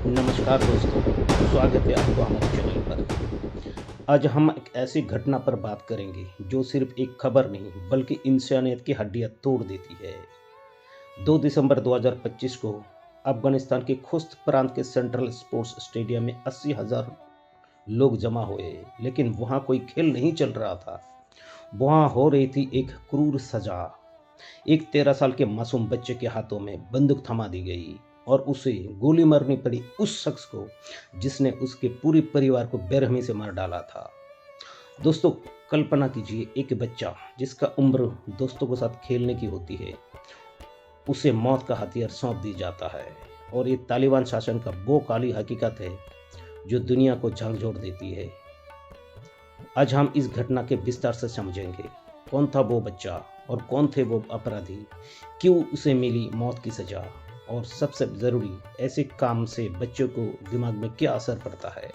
नमस्कार दोस्तों, स्वागत है आपको हमारे चैनल पर। आज हम एक ऐसी घटना पर बात करेंगे जो सिर्फ एक खबर नहीं बल्कि इंसानियत की हड्डियां तोड़ देती है। 2 दिसंबर 2025 को अफगानिस्तान के खुस्त प्रांत के सेंट्रल स्पोर्ट्स स्टेडियम में 80,000 लोग जमा हुए, लेकिन वहां कोई खेल नहीं चल रहा था। वहां हो रही थी एक क्रूर सजा। एक 13 साल के मासूम बच्चे के हाथों में बंदूक थमा दी गई और उसे गोली मारनी पड़ी उस शख्स को जिसने उसके पूरे परिवार को बेरहमी से मार डाला था। दोस्तों, कल्पना कीजिए, एक बच्चा जिसका उम्र दोस्तों के साथ खेलने की होती है, उसे मौत का हथियार सौंप दी जाता है। और ये तालिबान शासन का वो काली हकीकत है जो दुनिया को झकझोर देती है। आज हम इस घटना के विस्तार से समझेंगे। कौन था वो बच्चा और कौन थे वो अपराधी, क्यों उसे मिली मौत की सजा, और सबसे ज़रूरी, ऐसे काम से बच्चों को दिमाग में क्या असर पड़ता है।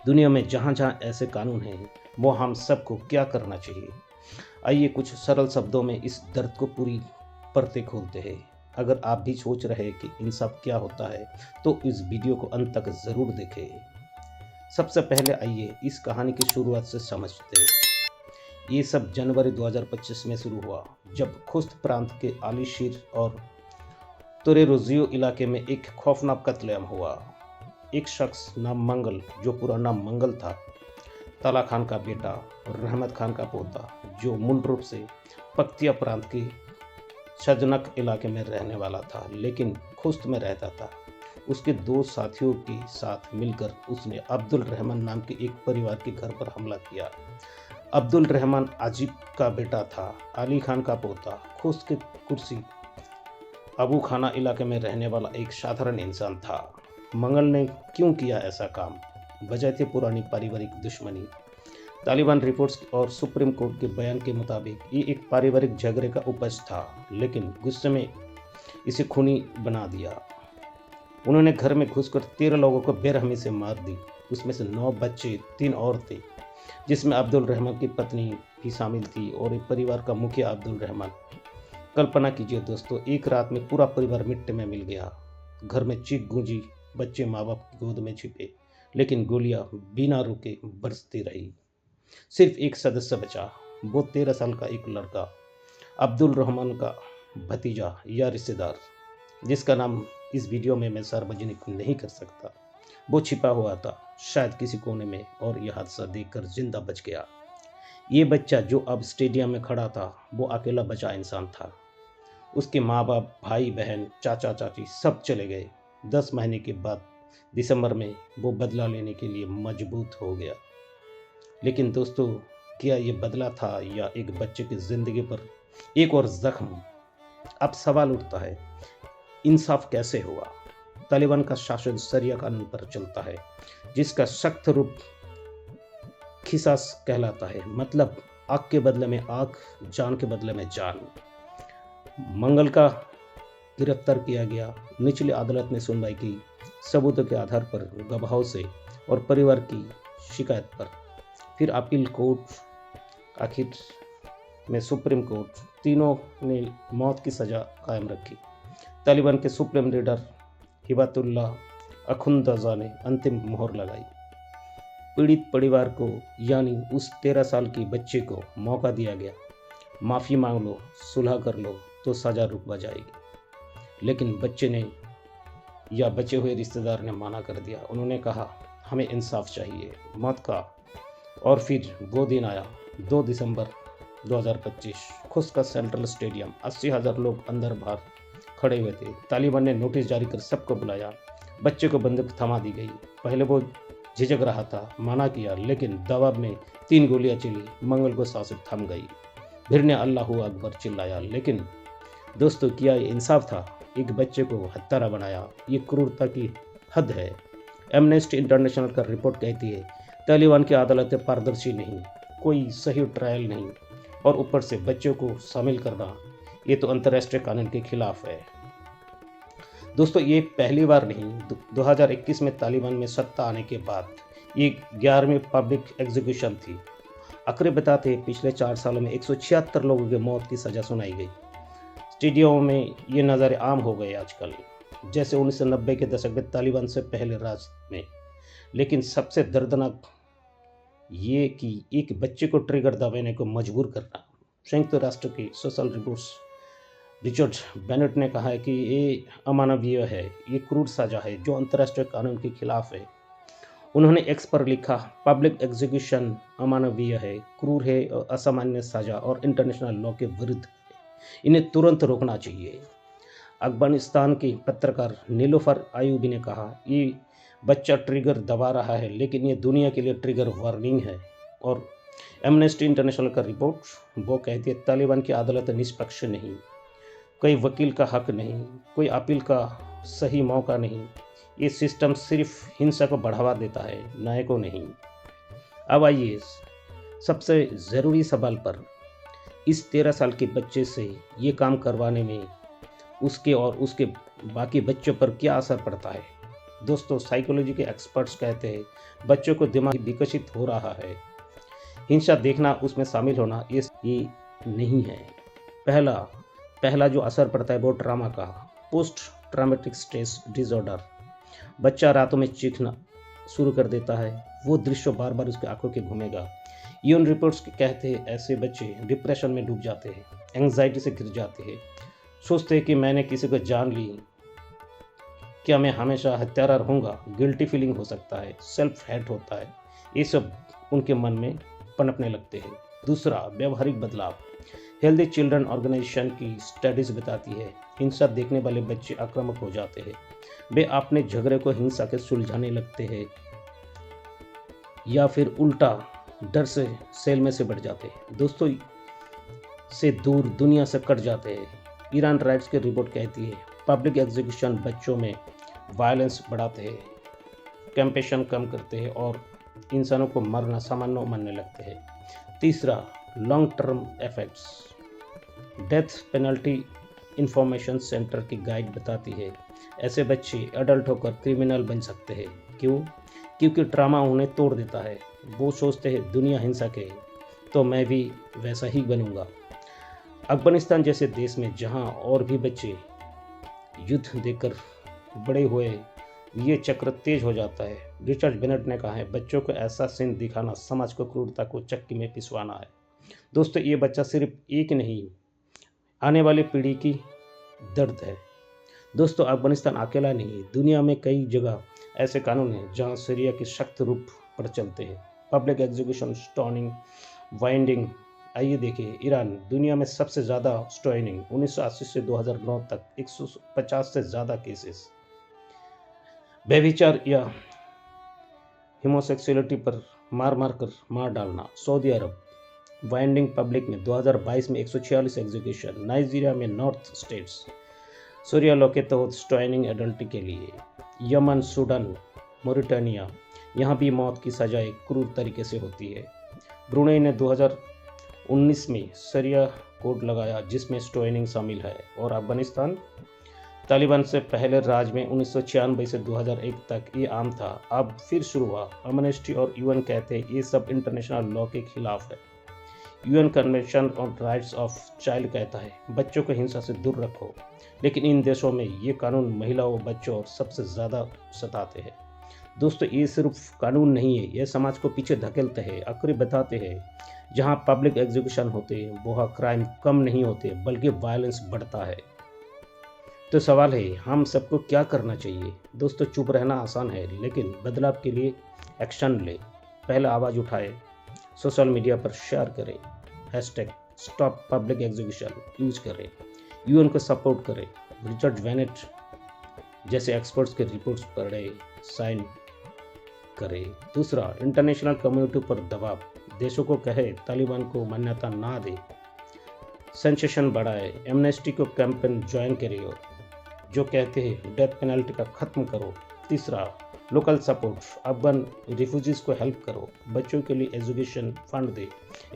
दुनिया में जहाँ जहाँ ऐसे कानून हैं, वो हम सबको क्या करना चाहिए। आइए कुछ सरल शब्दों में इस दर्द को पूरी परतें खोलते हैं। अगर आप भी सोच रहे हैं कि इंसाफ क्या होता है, तो इस वीडियो को अंत तक ज़रूर देखें। सबसे पहले आइए इस कहानी की शुरुआत से समझते हैं। ये सब जनवरी 2025 में शुरू हुआ, जब खुस्त प्रांत के आलिशीर और तुरेरोजियो इलाके में एक खौफनाक कत्लेआम हुआ। एक शख्स नाम मंगल, जो पूरा नाम मंगल था, ताला खान का बेटा और रहमत खान का पोता, जो मूल रूप से पक्तिया प्रांत के शजनक इलाके में रहने वाला था लेकिन खुस्त में रहता था, उसके दो साथियों के साथ मिलकर उसने अब्दुल रहमान नाम के एक परिवार के घर पर हमला किया। अब्दुल रहमान आजिब का बेटा था, अली खान का पोता, खुस्त के कुर्सी अबू खाना इलाके में रहने वाला एक साधारण इंसान था। मंगल ने क्यों किया ऐसा काम? वजह थी पुरानी पारिवारिक दुश्मनी। तालिबान रिपोर्ट्स और सुप्रीम कोर्ट के बयान के मुताबिक ये एक पारिवारिक झगड़े का उपज था, लेकिन गुस्से में इसे खूनी बना दिया। उन्होंने घर में घुसकर 13 लोगों को बेरहमी से मार दी। उसमें से 9 बच्चे, 3 औरतें, जिसमें अब्दुल रहमान की पत्नी भी शामिल थी और एक परिवार का मुखिया अब्दुल रहमान। कल्पना कीजिए दोस्तों, एक रात में पूरा परिवार मिट्टी में मिल गया। घर में चीख गूंजी, बच्चे माँ बाप की गोद में छिपे, लेकिन गोलियां बिना रुके बरसती रही। सिर्फ एक सदस्य बचा, वो 13 साल का एक लड़का, अब्दुल रहमान का भतीजा या रिश्तेदार, जिसका नाम इस वीडियो में मैं सार्वजनिक नहीं कर सकता। वो छिपा हुआ था शायद किसी कोने में, और यह हादसा देखकर जिंदा बच गया। ये बच्चा जो अब स्टेडियम में खड़ा था, वो अकेला बचा इंसान था। उसके माँ बाप, भाई बहन, चाचा चाची सब चले गए। 10 महीने के बाद दिसंबर में वो बदला लेने के लिए मजबूत हो गया। लेकिन दोस्तों, क्या ये बदला था या एक बच्चे की जिंदगी पर एक और जख्म? अब सवाल उठता है, इंसाफ कैसे हुआ? तालिबान का शासन शरिया कानून पर चलता है, जिसका सख्त रूप खिसास कहलाता है, मतलब आग के बदले में आग, जान के बदले में जान। मंगल का गिरफ्तार किया गया। निचली अदालत ने सुनवाई की, सबूतों के आधार पर, गवाहों से और परिवार की शिकायत पर। फिर अपील कोर्ट, आखिर में सुप्रीम कोर्ट, तीनों ने मौत की सजा कायम रखी। तालिबान के सुप्रीम लीडर हिबातुल्लाह अखुंदजा ने अंतिम मोहर लगाई। पीड़ित परिवार को, यानी उस 13 साल के बच्चे को, मौका दिया गया। माफ़ी मांग लो, सुलह कर लो तो सजा रुक जाएगी। लेकिन बच्चे ने या बचे हुए रिश्तेदार ने मना कर दिया। उन्होंने कहा, हमें इंसाफ चाहिए, मौत का। और फिर वो दिन आया, 2 दिसंबर 2025। खुस्त का सेंट्रल स्टेडियम, 80,000 लोग अंदर बाहर खड़े हुए थे। तालिबान ने नोटिस जारी कर सबको बुलाया। बच्चे को बंदूक थमा दी गई। पहले वो झिझक रहा था, मना किया, लेकिन दबाव में 3 गोलियां चली। मंगल को सांसें थम गई। भीड़ ने अल्लाहू अकबर चिल्लाया। लेकिन दोस्तों, क्या ये इंसाफ था? एक बच्चे को हत्यारा बनाया। ये क्रूरता की हद है। एमनेस्टी इंटरनेशनल का रिपोर्ट कहती है, तालिबान की अदालतें पारदर्शी नहीं, कोई सही ट्रायल नहीं, और ऊपर से बच्चों को शामिल करना, ये तो अंतर्राष्ट्रीय कानून के खिलाफ है। दोस्तों, ये पहली बार नहीं। 2021 में तालिबान में सत्ता आने के बाद ये 11वीं पब्लिक एग्जीक्यूशन थी। आंकड़े बताते हैं, पिछले 4 सालों में 176 लोगों की मौत की सज़ा सुनाई गई। स्टेडियमों में ये नज़ारे आम हो गए आजकल। जैसे 1990 के दशक में तालिबान से पहले राज में। लेकिन सबसे दर्दनाक ये कि एक बच्चे को ट्रिगर दबाने को मजबूर करना। संयुक्त राष्ट्र की सोशल रिपोर्ट्स रिचर्ड बेनेट ने कहा है कि ये अमानवीय है, ये क्रूर सजा है जो अंतर्राष्ट्रीय कानून के खिलाफ है। उन्होंने एक्स पर लिखा, पब्लिक एग्जीक्यूशन अमानवीय है, क्रूर है, असामान्य सजा और इंटरनेशनल लॉ के विरुद्ध है। इन्हें तुरंत रोकना चाहिए। अफगानिस्तान की पत्रकार नीलोफर आयूबी ने कहा, ये बच्चा ट्रिगर दबा रहा है लेकिन ये दुनिया के लिए ट्रिगर वार्निंग है। और एमनेस्टी इंटरनेशनल का रिपोर्ट वो कहती है, तालिबान की अदालत निष्पक्ष नहीं, कोई वकील का हक नहीं, कोई अपील का सही मौका नहीं। ये सिस्टम सिर्फ हिंसा को बढ़ावा देता है, न्याय को नहीं। अब आइए सबसे ज़रूरी सवाल पर, इस 13 साल के बच्चे से ये काम करवाने में उसके और उसके बाकी बच्चों पर क्या असर पड़ता है। दोस्तों, साइकोलॉजी के एक्सपर्ट्स कहते हैं बच्चों को दिमाग विकसित हो रहा है, हिंसा देखना, उसमें शामिल होना ये नहीं है। पहला जो असर पड़ता है वो ट्रामा का, पोस्ट ट्रामेटिक स्ट्रेस डिसऑर्डर। बच्चा रातों में चीखना शुरू कर देता है, वो दृश्य बार बार उसकी आंखों के घूमेगा। यूएन रिपोर्ट्स कहते हैं ऐसे बच्चे डिप्रेशन में डूब जाते हैं, एंग्जाइटी से गिर जाते हैं, सोचते हैं कि मैंने किसी को जान ली, क्या मैं हमेशा हत्यारा रहूँगा। गिल्टी फीलिंग हो सकता है, सेल्फ हेट होता है, ये सब उनके मन में पनपने लगते हैं। दूसरा, व्यवहारिक बदलाव। हेल्दी चिल्ड्रन ऑर्गेनाइजेशन की स्टडीज बताती है हिंसा देखने वाले बच्चे आक्रामक हो जाते हैं, वे अपने झगड़े को हिंसा के सुलझाने लगते हैं या फिर उल्टा डर से सेल में से बढ़ जाते हैं, दोस्तों से दूर, दुनिया से कट जाते हैं। ईरान राइट्स की रिपोर्ट कहती है पब्लिक एग्जीक्यूशन बच्चों में वायलेंस बढ़ाते हैं, कंपैशन कम करते हैं और इंसानों को मरना सामान्य मानने लगते हैं। तीसरा, long term effects. Death penalty information centre की गाइड बताती है ऐसे बच्चे एडल्ट होकर क्रिमिनल बन सकते हैं। क्यों? क्योंकि ट्रामा उन्हें तोड़ देता है। वो सोचते हैं दुनिया हिंसक है तो मैं भी वैसा ही बनूंगा। अफगानिस्तान जैसे देश में जहां और भी बच्चे युद्ध देखकर बड़े हुए, ये चक्र तेज हो जाता है। रिचर्ड बेनेट ने कहा है बच्चों को ऐसा सीन दिखाना समाज को क्रूरता को चक्की में पिसवाना है। दोस्तों, ये बच्चा सिर्फ एक नहीं, आने वाली पीढ़ी की दर्द है। दोस्तों, अफगानिस्तान अकेला नहीं है, दुनिया में कई जगह ऐसे कानून हैं जहां शरिया के सख्त रूप पर चलते हैं। Public execution, stoning, winding. आइए देखिए, ईरान दुनिया में सबसे ज़्यादा स्टोनिंग, 1980 से 2009 तक 150 से ज़्यादा केसेस। व्यभिचार या होमोसेक्सुअलिटी पर मार डालना। सऊदी अरब, वाइंडिंग पब्लिक में 2022 में 146 एग्जीक्यूशन। नाइजीरिया में नॉर्थ स्टेट्स, सूरिया लॉ के तहत स्टोनिंग एडल्टी के लिए। यमन, सूडान, मोरिटानिया, यहाँ भी मौत की सजा एक क्रूर तरीके से होती है। ब्रुनेई ने 2019 में शरिया कोड लगाया जिसमें स्टोनिंग शामिल है। और अफगानिस्तान, तालिबान से पहले राज में 1996 से 2001 तक ये आम था, अब फिर शुरू हुआ। एमनेस्टी और यूएन कहते हैं ये सब इंटरनेशनल लॉ के खिलाफ है। UN convention on rights of child कहता है बच्चों को हिंसा से दूर रखो, लेकिन इन देशों में ये कानून महिलाओं, बच्चों और सबसे ज़्यादा सताते हैं। दोस्तों, ये सिर्फ कानून नहीं है, ये समाज को पीछे धकेलते हैं। आखिरी बताते हैं जहाँ पब्लिक एग्जीक्यूशन होते हैं वहाँ क्राइम कम नहीं होते बल्कि वायलेंस बढ़ता है। तो सवाल है हम सबको क्या करना चाहिए। दोस्तों, चुप रहना आसान है लेकिन बदलाव के लिए एक्शन ले। पहला आवाज़ उठाए, सोशल मीडिया पर शेयर करें, #स्टॉप पब्लिक एग्जीक्यूशन यूज करें, यूएन को सपोर्ट करें, रिचर्ड बेनेट जैसे एक्सपर्ट्स के रिपोर्ट्स पढ़े, साइन करें। दूसरा, इंटरनेशनल कम्युनिटी पर दबाव, देशों को कहे तालिबान को मान्यता ना दे, सेंसेशन बढ़ाए, एमनेस्टी को कैंपेन ज्वाइन करिए जो कहते हैं डेथ पेनल्टी का खत्म करो। तीसरा, लोकल सपोर्ट, अफगान रिफ्यूजीज को हेल्प करो, बच्चों के लिए एजुकेशन फंड दे,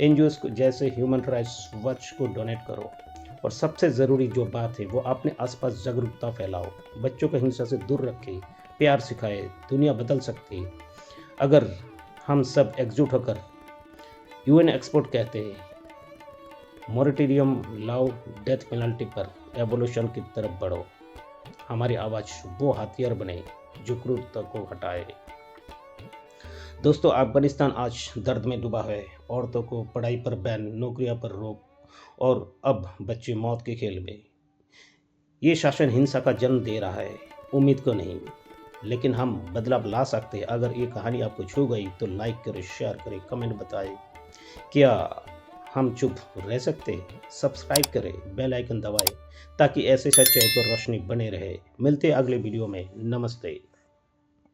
एनजीओज को जैसे ह्यूमन राइट्स वॉच को डोनेट करो। और सबसे ज़रूरी जो बात है वो अपने आसपास जागरूकता फैलाओ, बच्चों को हिंसा से दूर रखें, प्यार सिखाए। दुनिया बदल सकती है अगर हम सब एकजुट होकर। यूएन एक्सपर्ट कहते हैं मॉरिटोरियम लाओ, डेथ पेनल्टी पर एवोल्यूशन की तरफ बढ़ो। हमारी आवाज़ वो हथियार बने जो क्रूरता को हटाए। दोस्तों, अफगानिस्तान आज दर्द में डूबा है। औरतों को पढ़ाई पर बैन, नौकरियों पर रोक और अब बच्चे मौत के खेल में। ये शासन हिंसा का जन्म दे रहा है, उम्मीद को नहीं। लेकिन हम बदलाव ला सकते हैं। अगर ये कहानी आपको छू गई तो लाइक करें, शेयर करें, कमेंट बताएं। क्या हम चुप रह सकते हैं? सब्सक्राइब करें, बेल आइकन दबाएं ताकि ऐसे सच्चाई को रोशनी बने रहे। मिलते हैं अगले वीडियो में। नमस्ते।